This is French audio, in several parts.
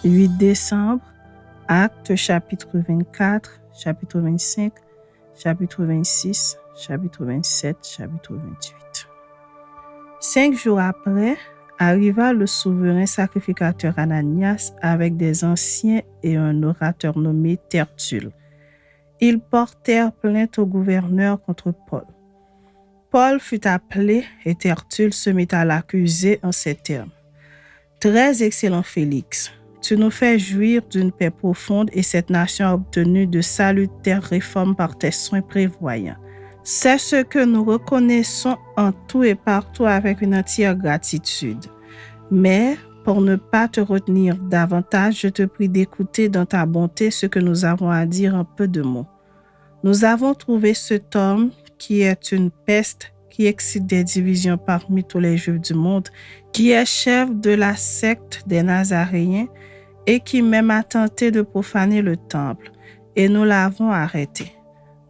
8 décembre, Actes chapitre 24, chapitre 25, chapitre 26, chapitre 27, chapitre 28. 5 jours après, arriva le souverain sacrificateur Ananias avec des anciens et un orateur nommé Tertulle. Ils portèrent plainte au gouverneur contre Paul. Paul fut appelé et Tertulle se mit à l'accuser en ces termes. « Très excellent Félix, tu nous fais jouir d'une paix profonde et cette nation a obtenu de salutaires réformes par tes soins prévoyants. C'est ce que nous reconnaissons en tout et partout avec une entière gratitude. Mais pour ne pas te retenir davantage, je te prie d'écouter dans ta bonté ce que nous avons à dire en peu de mots. Nous avons trouvé cet homme qui est une peste, qui excite des divisions parmi tous les Juifs du monde, qui est chef de la secte des Nazaréens et qui même a tenté de profaner le temple, et nous l'avons arrêté.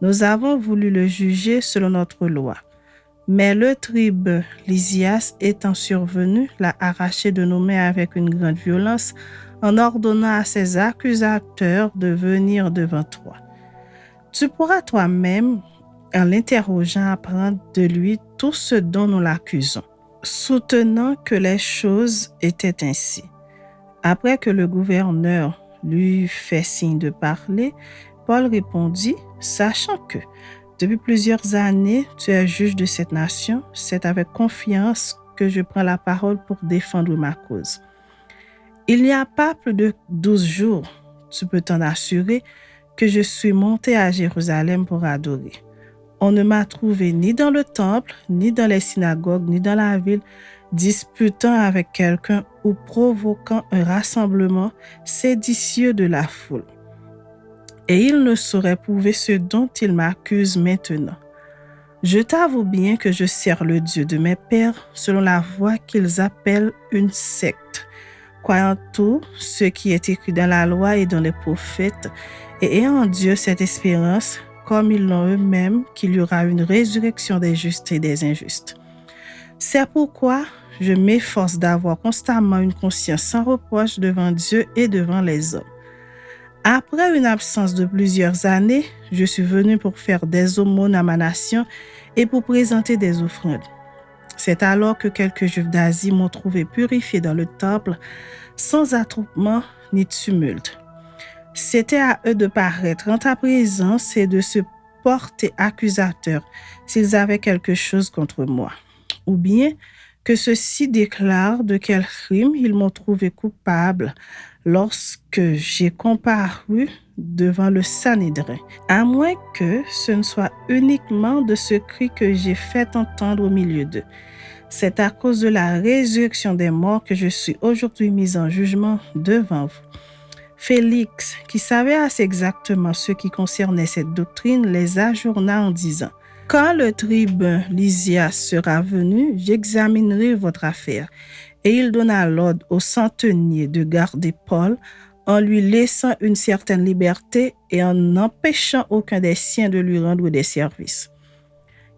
Nous avons voulu le juger selon notre loi. Mais le tribun Lysias étant survenu, l'a arraché de nos mains avec une grande violence en ordonnant à ses accusateurs de venir devant toi. Tu pourras toi-même, en l'interrogeant, apprendre de lui tout ce dont nous l'accusons, soutenant que les choses étaient ainsi. Après que le gouverneur lui fait signe de parler, Paul répondit, sachant que depuis plusieurs années, tu es juge de cette nation, c'est avec confiance que je prends la parole pour défendre ma cause. Il n'y a pas plus de 12 jours, tu peux t'en assurer, que je suis monté à Jérusalem pour adorer. On ne m'a trouvé ni dans le temple, ni dans les synagogues, ni dans la ville, disputant avec quelqu'un ou provoquant un rassemblement séditieux de la foule. Et il ne saurait prouver ce dont il m'accuse maintenant. Je t'avoue bien que je sers le Dieu de mes pères selon la voie qu'ils appellent une secte, croyant tout ce qui est écrit dans la loi et dans les prophètes, et ayant en Dieu cette espérance, comme ils l'ont eux-mêmes, qu'il y aura une résurrection des justes et des injustes. C'est pourquoi je m'efforce d'avoir constamment une conscience sans reproche devant Dieu et devant les hommes. Après une absence de plusieurs années, je suis venu pour faire des aumônes à ma nation et pour présenter des offrandes. C'est alors que quelques Juifs d'Asie m'ont trouvé purifié dans le temple, sans attroupement ni tumulte. C'était à eux de paraître en ta présence et de se porter accusateurs s'ils avaient quelque chose contre moi. Ou bien que ceux-ci déclarent de quel crime ils m'ont trouvé coupable lorsque j'ai comparu devant le Sanhédrin, à moins que ce ne soit uniquement de ce cri que j'ai fait entendre au milieu d'eux. C'est à cause de la résurrection des morts que je suis aujourd'hui mis en jugement devant vous. Félix, qui savait assez exactement ce qui concernait cette doctrine, les ajourna en disant « Quand le tribun Lysias sera venu, j'examinerai votre affaire. » Et il donna l'ordre au centenier de garder Paul en lui laissant une certaine liberté et en n'empêchant aucun des siens de lui rendre des services.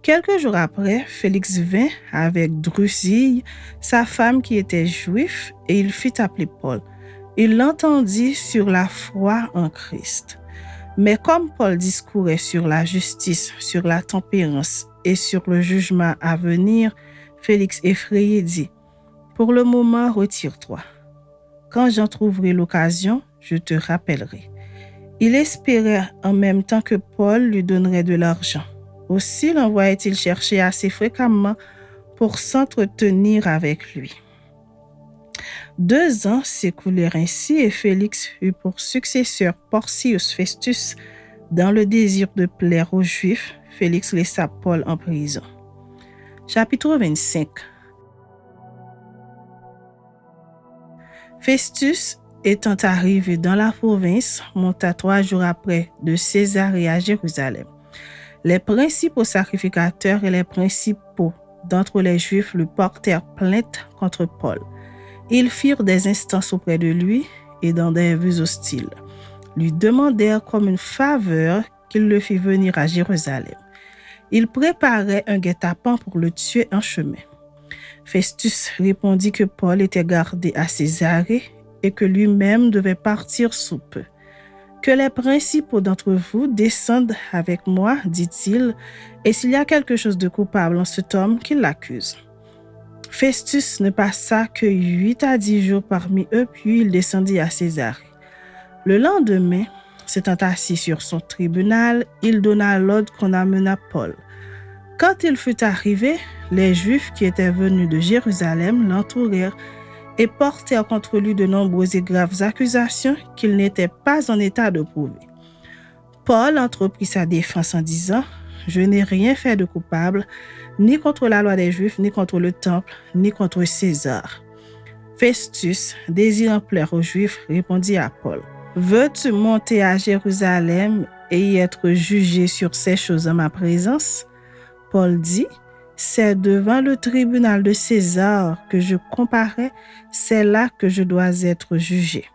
Quelques jours après, Félix vint avec Drusille, sa femme qui était juif, et il fit appeler Paul. Il l'entendit sur la foi en Christ. Mais comme Paul discourait sur la justice, sur la tempérance et sur le jugement à venir, Félix effrayé dit « Pour le moment, retire-toi. Quand j'en trouverai l'occasion, je te rappellerai. » Il espérait en même temps que Paul lui donnerait de l'argent. Aussi l'envoyait-il chercher assez fréquemment pour s'entretenir avec lui. 2 ans s'écoulèrent ainsi et Félix eut pour successeur Porcius Festus. Dans le désir de plaire aux Juifs, Félix laissa Paul en prison. Chapitre 25. Festus, étant arrivé dans la province, monta 3 jours après de Césarée à Jérusalem. Les principaux sacrificateurs et les principaux d'entre les Juifs lui portèrent plainte contre Paul. Ils firent des instances auprès de lui et dans des vues hostiles. Lui demandèrent comme une faveur qu'il le fît venir à Jérusalem. Ils préparaient un guet-apens pour le tuer en chemin. Festus répondit que Paul était gardé à Césarée et que lui-même devait partir sous peu. Que les principaux d'entre vous descendent avec moi, dit-il, et s'il y a quelque chose de coupable en cet homme, qu'il l'accuse. Festus ne passa que 8 à 10 jours parmi eux, puis il descendit à Césarée. Le lendemain, s'étant assis sur son tribunal, il donna l'ordre qu'on amenât Paul. Quand il fut arrivé, les Juifs qui étaient venus de Jérusalem l'entourèrent et portèrent contre lui de nombreuses et graves accusations qu'il n'était pas en état de prouver. Paul entreprit sa défense en disant « Je n'ai rien fait de coupable, ni contre la loi des Juifs, ni contre le temple, ni contre César. » Festus, désirant plaire aux Juifs, répondit à Paul « Veux-tu monter à Jérusalem et y être jugé sur ces choses en ma présence ?» Paul dit « C'est devant le tribunal de César que je comparais, c'est là que je dois être jugé.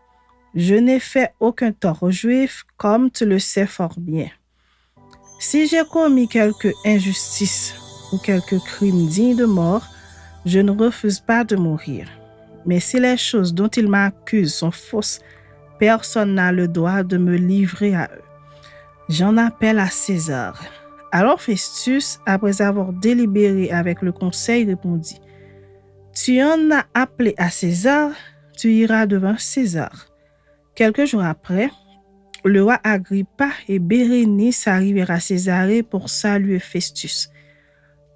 Je n'ai fait aucun tort aux Juifs, comme tu le sais fort bien. Si j'ai commis quelque injustice ou quelque crime digne de mort, je ne refuse pas de mourir. Mais si les choses dont ils m'accusent sont fausses, personne n'a le droit de me livrer à eux. J'en appelle à César. » Alors Festus, après avoir délibéré avec le conseil, répondit « Tu en as appelé à César, tu iras devant César. » Quelques jours après, le roi Agrippa et Bérénice arrivèrent à Césarée pour saluer Festus.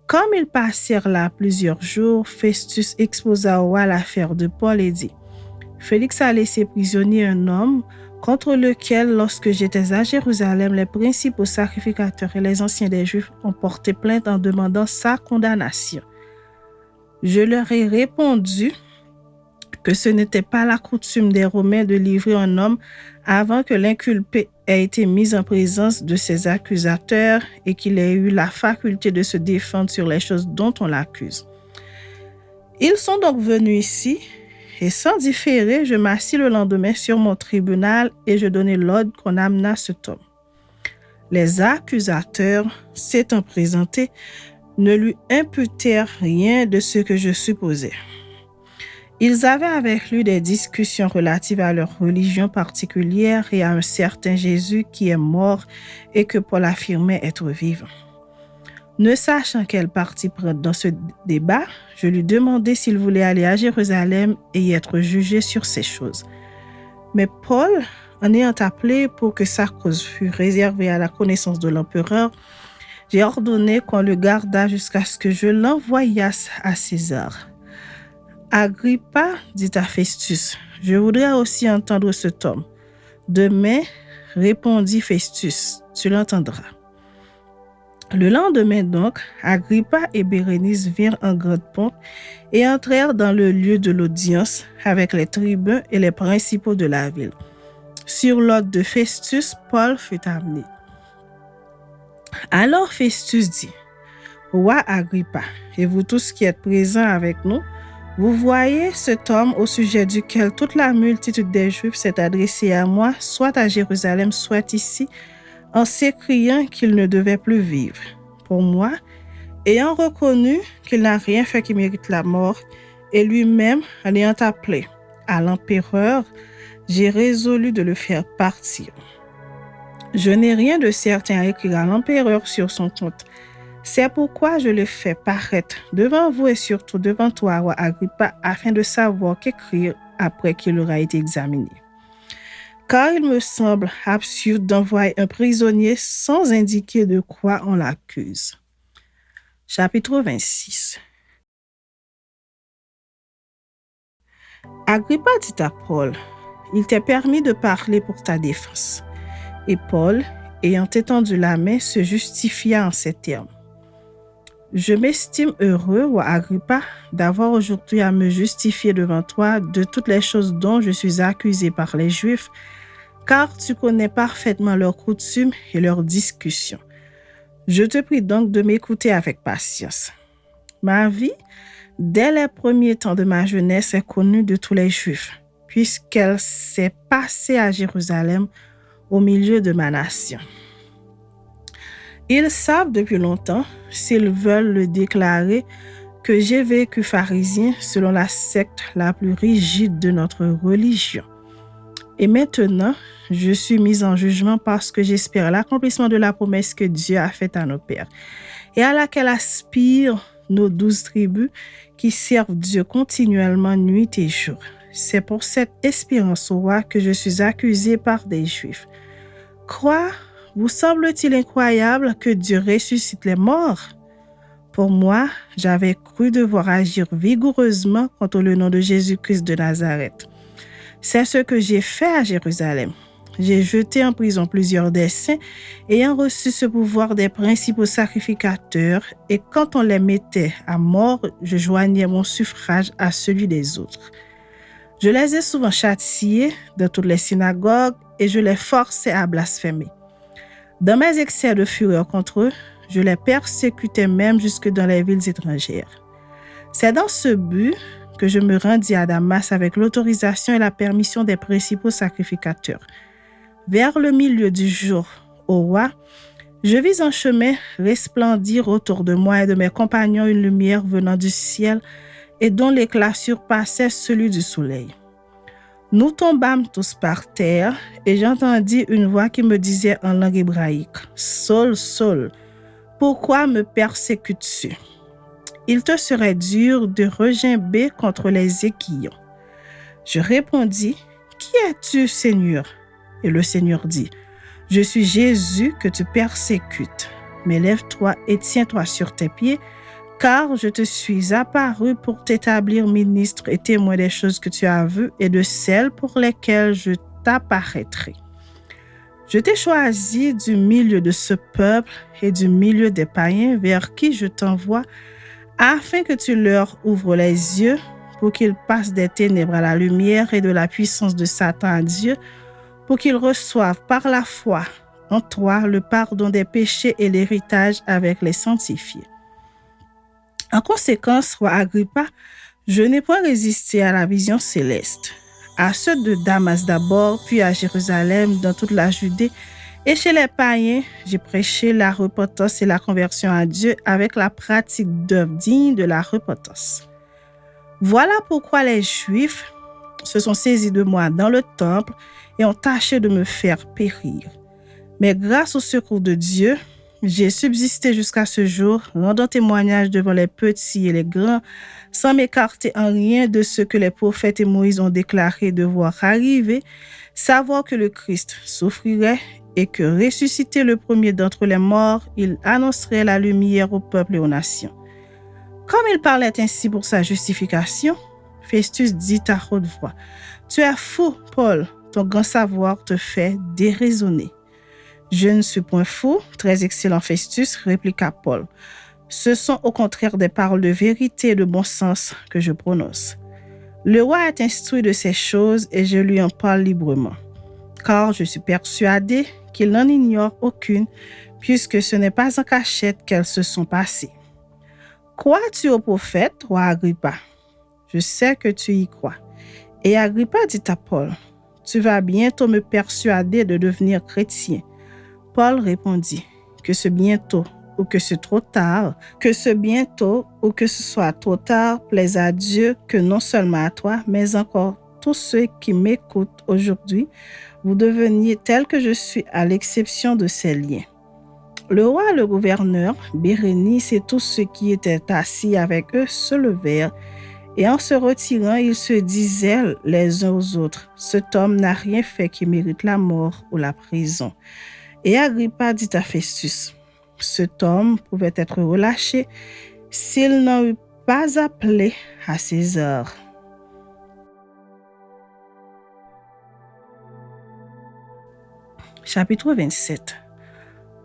Comme ils passèrent là plusieurs jours, Festus exposa au roi l'affaire de Paul et dit « Félix a laissé prisonnier un homme contre lequel, lorsque j'étais à Jérusalem, les principaux sacrificateurs et les anciens des Juifs ont porté plainte en demandant sa condamnation. Je leur ai répondu que ce n'était pas la coutume des Romains de livrer un homme avant que l'inculpé ait été mis en présence de ses accusateurs et qu'il ait eu la faculté de se défendre sur les choses dont on l'accuse. Ils sont donc venus ici, et sans différer, je m'assis le lendemain sur mon tribunal et je donnai l'ordre qu'on amenât cet homme. Les accusateurs, s'étant présentés, ne lui imputèrent rien de ce que je supposais. Ils avaient avec lui des discussions relatives à leur religion particulière et à un certain Jésus qui est mort et que Paul affirmait être vivant. Ne sachant quel parti prendre dans ce débat, je lui demandai s'il voulait aller à Jérusalem et y être jugé sur ces choses. Mais Paul, en ayant appelé pour que sa cause fût réservée à la connaissance de l'empereur, j'ai ordonné qu'on le gardât jusqu'à ce que je l'envoyasse à César. Agrippa dit à Festus, « Je voudrais aussi entendre cet homme. » Demain, répondit Festus, « Tu l'entendras. » Le lendemain donc, Agrippa et Bérénice virent en grande pompe et entrèrent dans le lieu de l'audience avec les tribuns et les principaux de la ville. Sur l'ordre de Festus, Paul fut amené. Alors Festus dit, « Roi Agrippa, et vous tous qui êtes présents avec nous, vous voyez cet homme au sujet duquel toute la multitude des Juifs s'est adressée à moi, soit à Jérusalem, soit ici, en s'écriant qu'il ne devait plus vivre. Pour moi, ayant reconnu qu'il n'a rien fait qui mérite la mort, et lui-même en ayant appelé à l'empereur, j'ai résolu de le faire partir. Je n'ai rien de certain à écrire à l'empereur sur son compte. C'est pourquoi je le fais paraître devant vous et surtout devant toi, roi Agrippa, afin de savoir qu'écrire après qu'il aura été examiné. Car il me semble absurde d'envoyer un prisonnier sans indiquer de quoi on l'accuse. » Chapitre 26. Agrippa dit à Paul, « Il t'est permis de parler pour ta défense. » Et Paul, ayant étendu la main, se justifia en ces termes. « Je m'estime heureux, roi Agrippa, d'avoir aujourd'hui à me justifier devant toi de toutes les choses dont je suis accusé par les Juifs, car tu connais parfaitement leurs coutumes et leurs discussions. Je te prie donc de m'écouter avec patience. Ma vie, dès les premiers temps de ma jeunesse, est connue de tous les Juifs, puisqu'elle s'est passée à Jérusalem au milieu de ma nation. Ils savent depuis longtemps, s'ils veulent le déclarer, que j'ai vécu pharisien selon la secte la plus rigide de notre religion. Et maintenant, je suis mise en jugement parce que j'espère l'accomplissement de la promesse que Dieu a faite à nos pères et à laquelle aspirent nos 12 tribus qui servent Dieu continuellement nuit et jour. C'est pour cette espérance au roi que je suis accusé par des Juifs. Quoi? Vous semble-t-il incroyable que Dieu ressuscite les morts? Pour moi, j'avais cru devoir agir vigoureusement contre le nom de Jésus-Christ de Nazareth. C'est ce que j'ai fait à Jérusalem. J'ai jeté en prison plusieurs des saints ayant reçu ce pouvoir des principaux sacrificateurs, et quand on les mettait à mort, je joignais mon suffrage à celui des autres. Je les ai souvent châtiés dans toutes les synagogues et je les forçais à blasphémer. Dans mes excès de fureur contre eux, je les persécutais même jusque dans les villes étrangères. C'est dans ce but que je me rendis à Damas avec l'autorisation et la permission des principaux sacrificateurs. Vers le milieu du jour, au roi, je vis un chemin resplendir autour de moi et de mes compagnons une lumière venant du ciel et dont l'éclat surpassait celui du soleil. Nous tombâmes tous par terre et j'entendis une voix qui me disait en langue hébraïque, « Saul, Saul, pourquoi me persécutes-tu? Il te serait dur de regimber contre les aiguillons. » Je répondis, « Qui es-tu, Seigneur? » Et le Seigneur dit, « Je suis Jésus que tu persécutes. Mais lève-toi et tiens-toi sur tes pieds, car je te suis apparu pour t'établir ministre et témoin des choses que tu as vues et de celles pour lesquelles je t'apparaîtrai. Je t'ai choisi du milieu de ce peuple et du milieu des païens vers qui je t'envoie, afin que tu leur ouvres les yeux pour qu'ils passent des ténèbres à la lumière et de la puissance de Satan à Dieu, pour qu'ils reçoivent par la foi en toi le pardon des péchés et l'héritage avec les sanctifiés. » En conséquence, roi Agrippa, je n'ai point résisté à la vision céleste. À ceux de Damas d'abord, puis à Jérusalem, dans toute la Judée, et chez les païens, j'ai prêché la repentance et la conversion à Dieu avec la pratique d'œuvres dignes de la repentance. Voilà pourquoi les Juifs se sont saisis de moi dans le temple et ont tâché de me faire périr. Mais grâce au secours de Dieu, j'ai subsisté jusqu'à ce jour, rendant témoignage devant les petits et les grands, sans m'écarter en rien de ce que les prophètes et Moïse ont déclaré devoir arriver, savoir que le Christ souffrirait et que ressuscité le premier d'entre les morts, il annoncerait la lumière au peuple et aux nations. Comme il parlait ainsi pour sa justification, Festus dit à haute voix, « Tu es fou, Paul, ton grand savoir te fait déraisonner. » « Je ne suis point fou, très excellent Festus, répliqua Paul. Ce sont au contraire des paroles de vérité et de bon sens que je prononce. Le roi est instruit de ces choses et je lui en parle librement, car je suis persuadé qu'il n'en ignore aucune, puisque ce n'est pas en cachette qu'elles se sont passées. Crois-tu au prophète, roi Agrippa? Je sais que tu y crois. Et Agrippa dit à Paul, « Tu vas bientôt me persuader de devenir chrétien. » Paul répondit, « Que ce bientôt ou que ce trop tard, que ce bientôt ou que ce soit trop tard plaise à Dieu, que non seulement à toi, mais encore tous ceux qui m'écoutent aujourd'hui, vous deveniez tels que je suis à l'exception de ces liens. » Le roi, le gouverneur, Bérénice et tous ceux qui étaient assis avec eux se levèrent, et en se retirant, ils se disaient les uns aux autres, « Cet homme n'a rien fait qui mérite la mort ou la prison. » Et Agrippa dit à Festus, « Cet homme pouvait être relâché s'il n'en eût pas appelé à César. » Chapitre 27.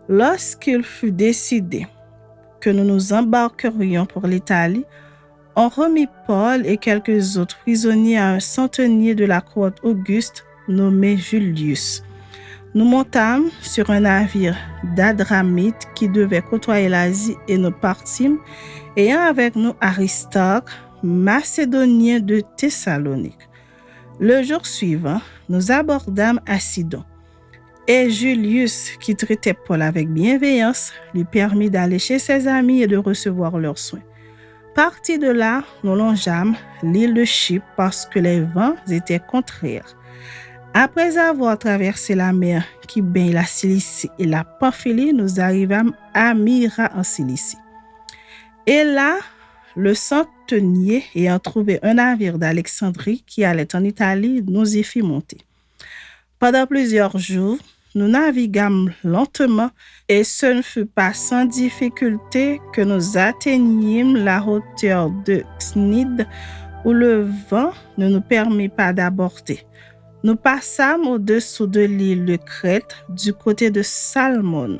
Lorsqu'il fut décidé que nous nous embarquerions pour l'Italie, on remit Paul et quelques autres prisonniers à un centenier de la cour Auguste nommé Julius. Nous montâmes sur un navire d'Adramite qui devait côtoyer l'Asie et nous partîmes, ayant avec nous Aristarque, macédonien de Thessalonique. Le jour suivant, nous abordâmes à Sidon. Et Julius, qui traitait Paul avec bienveillance, lui permit d'aller chez ses amis et de recevoir leurs soins. partir de là, nous longeâmes l'île de Chypre parce que les vents étaient contraires. Après avoir traversé la mer qui baigne la Cilicie et la Pamphylie, nous arrivâmes à Myra en Cilicie. Et là, le centenier, ayant trouvé un navire d'Alexandrie qui allait en Italie, nous y fit monter. Pendant plusieurs jours, nous naviguâmes lentement et ce ne fut pas sans difficulté que nous atteignîmes la hauteur de Cnide où le vent ne nous permit pas d'aborder. Nous passâmes au-dessous de l'île de Crète du côté de Salmone.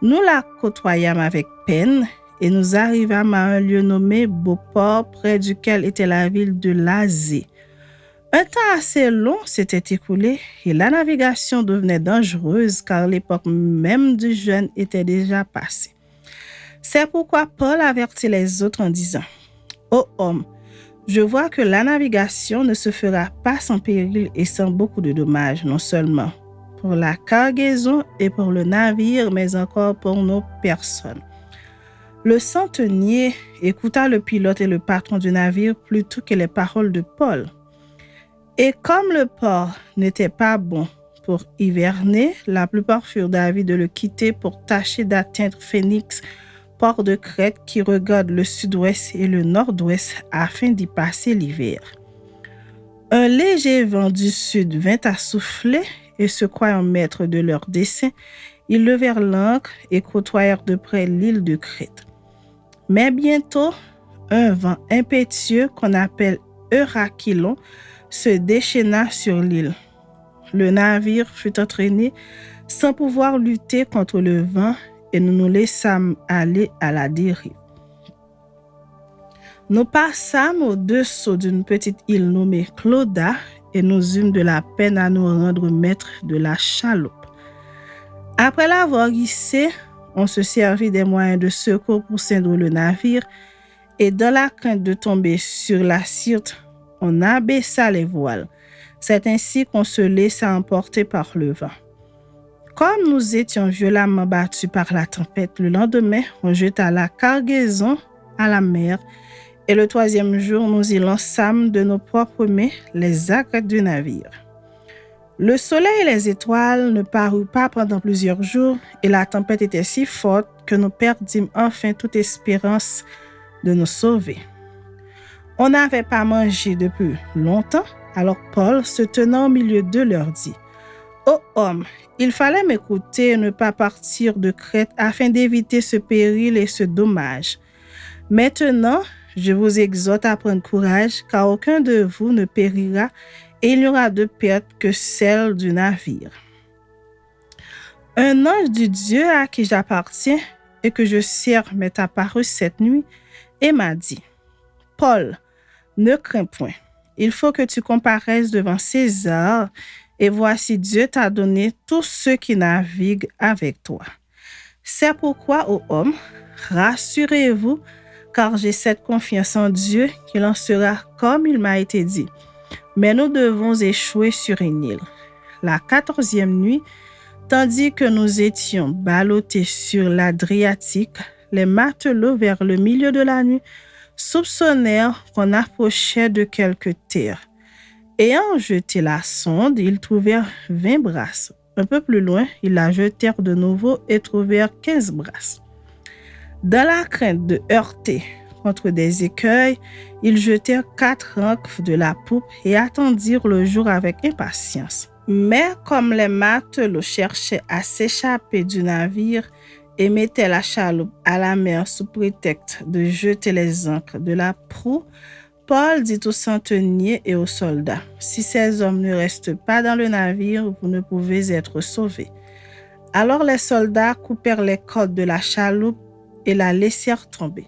Nous la côtoyâmes avec peine et nous arrivâmes à un lieu nommé Beauport près duquel était la ville de Lasée. Un temps assez long s'était écoulé et la navigation devenait dangereuse car l'époque même du jeûne était déjà passée. C'est pourquoi Paul avertit les autres en disant « Ô homme, je vois que la navigation ne se fera pas sans péril et sans beaucoup de dommages, non seulement pour la cargaison et pour le navire, mais encore pour nos personnes. » Le centenier écouta le pilote et le patron du navire plutôt que les paroles de Paul. Et comme le port n'était pas bon pour hiverner, la plupart furent d'avis de le quitter pour tâcher d'atteindre Phénix, port de Crète qui regarde le sud-ouest et le nord-ouest afin d'y passer l'hiver. Un léger vent du sud vint à souffler et se croyant maîtres de leur dessein, ils levèrent l'ancre et côtoyèrent de près l'île de Crète. Mais bientôt, un vent impétueux qu'on appelle Eurachylon se déchaîna sur l'île. Le navire fut entraîné sans pouvoir lutter contre le vent et nous nous laissâmes aller à la dérive. Nous passâmes au-dessous d'une petite île nommée Clauda et nous eûmes de la peine à nous rendre maîtres de la chaloupe. Après l'avoir hissée, on se servit des moyens de secours pour ceindre le navire et dans la crainte de tomber sur la Syrte, on abaissa les voiles. C'est ainsi qu'on se laissa emporter par le vent. Comme nous étions violemment battus par la tempête, le lendemain, on jeta la cargaison à la mer et le 3e jour, nous y lançâmes de nos propres mains les ancres du navire. Le soleil et les étoiles ne parurent pas pendant plusieurs jours et la tempête était si forte que nous perdîmes enfin toute espérance de nous sauver. On n'avait pas mangé depuis longtemps, alors Paul, se tenant au milieu d'eux, leur dit « Ô homme, il fallait m'écouter et ne pas partir de Crète afin d'éviter ce péril et ce dommage. Maintenant, je vous exhorte à prendre courage, car aucun de vous ne périra et il n'y aura de perte que celle du navire. Un ange du Dieu à qui j'appartiens et que je sers m'est apparu cette nuit et m'a dit « Paul, ne crains point. Il faut que tu comparaisses devant César et voici Dieu t'a donné tous ceux qui naviguent avec toi. C'est pourquoi, ô homme, rassurez-vous, car j'ai cette confiance en Dieu qu'il en sera comme il m'a été dit. Mais nous devons échouer sur une île. La 14e nuit, tandis que nous étions ballottés sur l'Adriatique, les matelots vers le milieu de la nuit soupçonnèrent qu'on approchait de quelque terre. Ayant jeté la sonde, ils trouvèrent 20 brasses. Un peu plus loin, ils la jetèrent de nouveau et trouvèrent 15 brasses. Dans la crainte de heurter contre des écueils, ils jetèrent 4 ancres de la poupe et attendirent le jour avec impatience. Mais comme les matelots cherchaient à s'échapper du navire et mettaient la chaloupe à la mer sous prétexte de jeter les ancres de la proue, Paul dit aux centeniers et aux soldats, « Si ces hommes ne restent pas dans le navire, vous ne pouvez être sauvés. » Alors les soldats coupèrent les cordes de la chaloupe et la laissèrent tomber.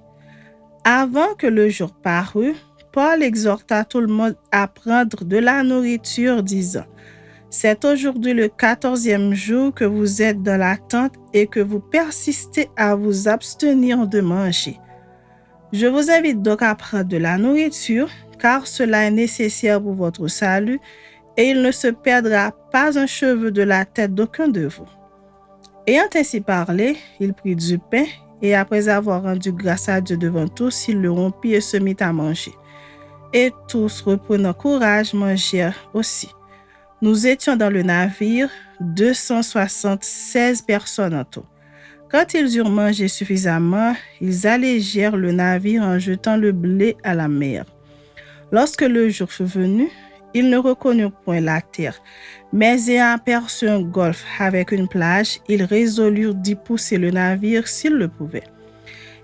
Avant que le jour parût, Paul exhorta tout le monde à prendre de la nourriture, disant, « C'est aujourd'hui le 14e jour que vous êtes dans la tente et que vous persistez à vous abstenir de manger. Je vous invite donc à prendre de la nourriture, car cela est nécessaire pour votre salut, et il ne se perdra pas un cheveu de la tête d'aucun de vous. » Ayant ainsi parlé, il prit du pain et après avoir rendu grâce à Dieu devant tous, il le rompit et se mit à manger. Et tous, reprenant courage, mangèrent aussi. Nous étions dans le navire, 276 personnes en tout. Quand ils eurent mangé suffisamment, ils allégèrent le navire en jetant le blé à la mer. Lorsque le jour fut venu, ils ne reconnurent point la terre, mais ayant aperçu un golfe avec une plage, ils résolurent d'y pousser le navire s'ils le pouvaient.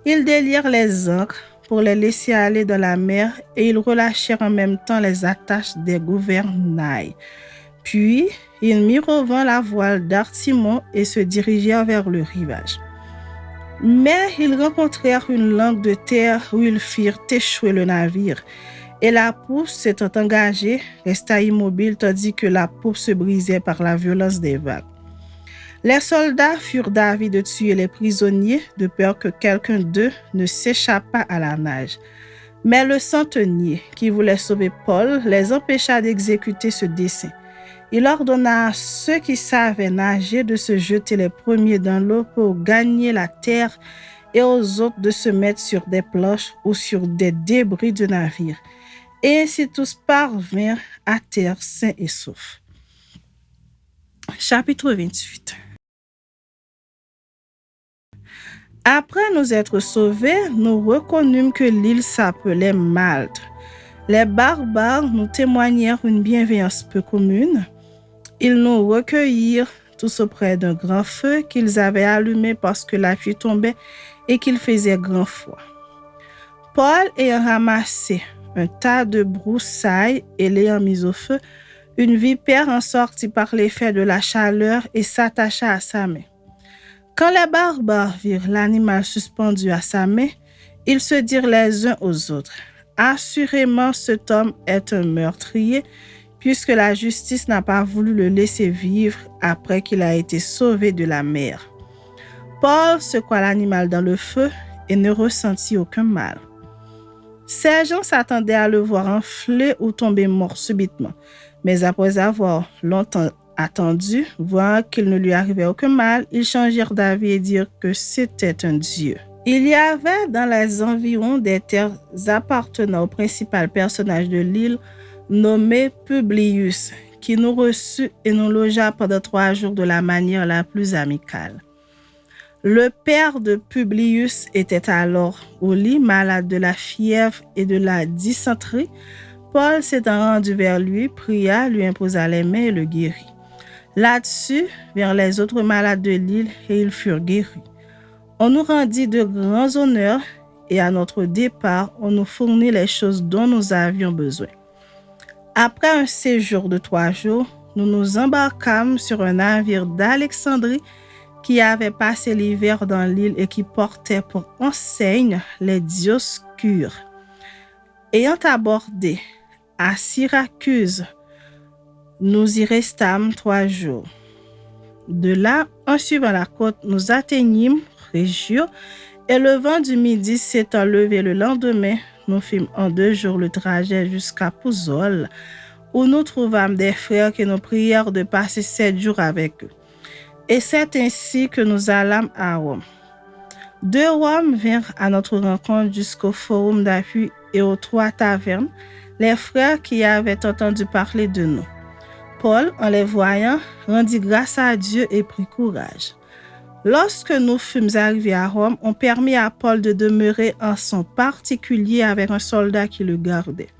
Ils délièrent les ancres pour les laisser aller dans la mer et ils relâchèrent en même temps les attaches des gouvernails. Puis, ils mirent au vent la voile d'artimon et se dirigèrent vers le rivage. Mais ils rencontrèrent une langue de terre où ils firent échouer le navire. Et la poupe, s'étant engagée, resta immobile tandis que la poupe se brisait par la violence des vagues. Les soldats furent d'avis de tuer les prisonniers de peur que quelqu'un d'eux ne s'échappât à la nage. Mais le centenier, qui voulait sauver Paul, les empêcha d'exécuter ce dessein. Il ordonna à ceux qui savaient nager de se jeter les premiers dans l'eau pour gagner la terre et aux autres de se mettre sur des planches ou sur des débris du navire. Et ainsi tous parvinrent à terre sains et saufs. Chapitre 28. Après nous être sauvés, nous reconnûmes que l'île s'appelait Malte. Les barbares nous témoignèrent une bienveillance peu commune. Ils nous recueillirent tous auprès d'un grand feu qu'ils avaient allumé parce que la pluie tombait et qu'il faisait grand froid. Paul ayant ramassé un tas de broussailles et l'ayant mis au feu, une vipère en sortit par l'effet de la chaleur et s'attacha à sa main. Quand les barbares virent l'animal suspendu à sa main, ils se dirent les uns aux autres: « Assurément, cet homme est un meurtrier, puisque la justice n'a pas voulu le laisser vivre après qu'il a été sauvé de la mer. » Paul secoua l'animal dans le feu et ne ressentit aucun mal. Ces gens s'attendaient à le voir enfler ou tomber mort subitement, mais après avoir longtemps attendu, voyant qu'il ne lui arrivait aucun mal, ils changèrent d'avis et dirent que c'était un dieu. Il y avait dans les environs des terres appartenant au principal personnage de l'île, nommé Publius, qui nous reçut et nous logea pendant 3 jours de la manière la plus amicale. Le père de Publius était alors au lit, malade de la fièvre et de la dysenterie. Paul s'étant rendu vers lui, pria, lui imposa les mains et le guérit. Là-dessus, vers les autres malades de l'île, et ils furent guéris. On nous rendit de grands honneurs et à notre départ, on nous fournit les choses dont nous avions besoin. Après un séjour de 3 jours, nous nous embarquâmes sur un navire d'Alexandrie qui avait passé l'hiver dans l'île et qui portait pour enseigne les Dioscures. Ayant abordé à Syracuse, nous y restâmes 3 jours. De là, en suivant la côte, nous atteignîmes Régio, et le vent du midi s'étant levé le lendemain, nous fîmes en 2 jours le trajet jusqu'à Pouzole, où nous trouvâmes des frères qui nous prièrent de passer 7 jours avec eux. Et c'est ainsi que nous allâmes à Rome. De Rome vinrent à notre rencontre jusqu'au forum d'appui et aux 3 tavernes, les frères qui avaient entendu parler de nous. Paul, en les voyant, rendit grâce à Dieu et prit courage. Lorsque nous fûmes arrivés à Rome, on permit à Paul de demeurer en son particulier avec un soldat qui le gardait.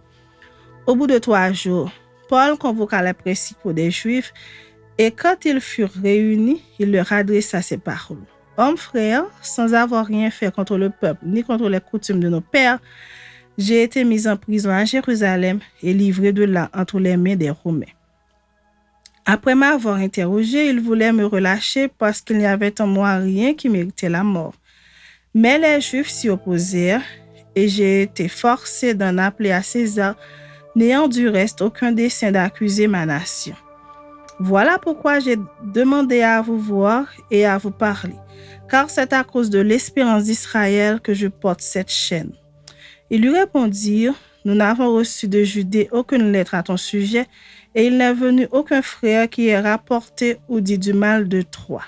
Au bout de 3 jours, Paul convoqua les principaux des Juifs et quand ils furent réunis, il leur adressa ces paroles. « Hommes frères, sans avoir rien fait contre le peuple ni contre les coutumes de nos pères, j'ai été mis en prison à Jérusalem et livré de là entre les mains des Romains. Après m'avoir interrogé, ils voulaient me relâcher parce qu'il n'y avait en moi rien qui méritait la mort. Mais les Juifs s'y opposèrent et j'ai été forcé d'en appeler à César, n'ayant du reste aucun dessein d'accuser ma nation. Voilà pourquoi j'ai demandé à vous voir et à vous parler, car c'est à cause de l'espérance d'Israël que je porte cette chaîne. » Ils lui répondirent: « Nous n'avons reçu de Judée aucune lettre à ton sujet, et il n'est venu aucun frère qui ait rapporté ou dit du mal de toi.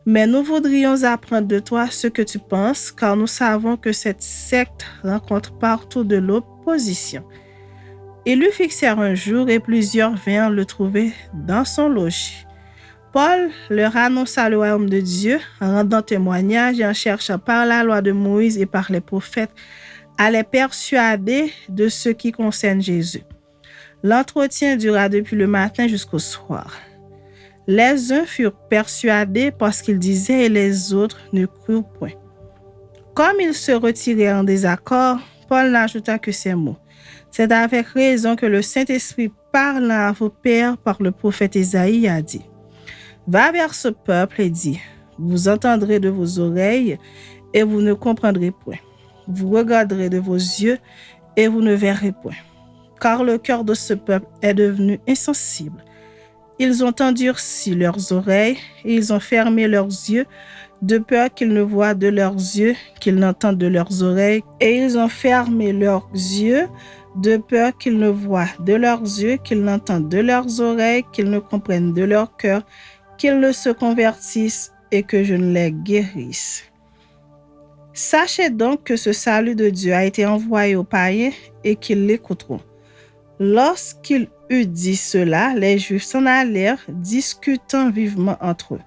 Mais nous voudrions apprendre de toi ce que tu penses, car nous savons que cette secte rencontre partout de l'opposition. Ils lui fixèrent un jour et plusieurs vinrent le trouver dans son logis. Paul leur annonça le royaume de Dieu en rendant témoignage et en cherchant par la loi de Moïse et par les prophètes à les persuader de ce qui concerne Jésus. L'entretien dura depuis le matin jusqu'au soir. Les uns furent persuadés parce qu'ils disaient et les autres ne crurent point. Comme ils se retiraient en désaccord, Paul n'ajouta que ces mots. C'est avec raison que le Saint-Esprit, parlant à vos pères par le prophète Ésaïe, a dit: Va vers ce peuple et dis: vous entendrez de vos oreilles et vous ne comprendrez point. Vous regarderez de vos yeux et vous ne verrez point. Car le cœur de ce peuple est devenu insensible. Ils ont endurci leurs oreilles et ils ont fermé leurs yeux, de peur qu'ils ne voient de leurs yeux, qu'ils n'entendent de leurs oreilles, et ils ont fermé leurs yeux, de peur qu'ils ne voient de leurs yeux, qu'ils n'entendent de leurs oreilles, qu'ils ne comprennent de leur cœur, qu'ils ne se convertissent et que je ne les guérisse. Sachez donc que ce salut de Dieu a été envoyé aux païens et qu'ils l'écouteront. Lorsqu'il eut dit cela, les Juifs s'en allèrent, discutant vivement entre eux.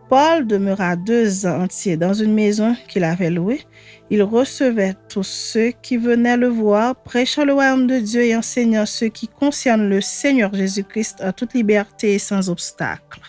Paul demeura 2 ans entiers dans une maison qu'il avait louée. Il recevait tous ceux qui venaient le voir, prêchant le royaume de Dieu et enseignant ce qui concerne le Seigneur Jésus-Christ en toute liberté et sans obstacle.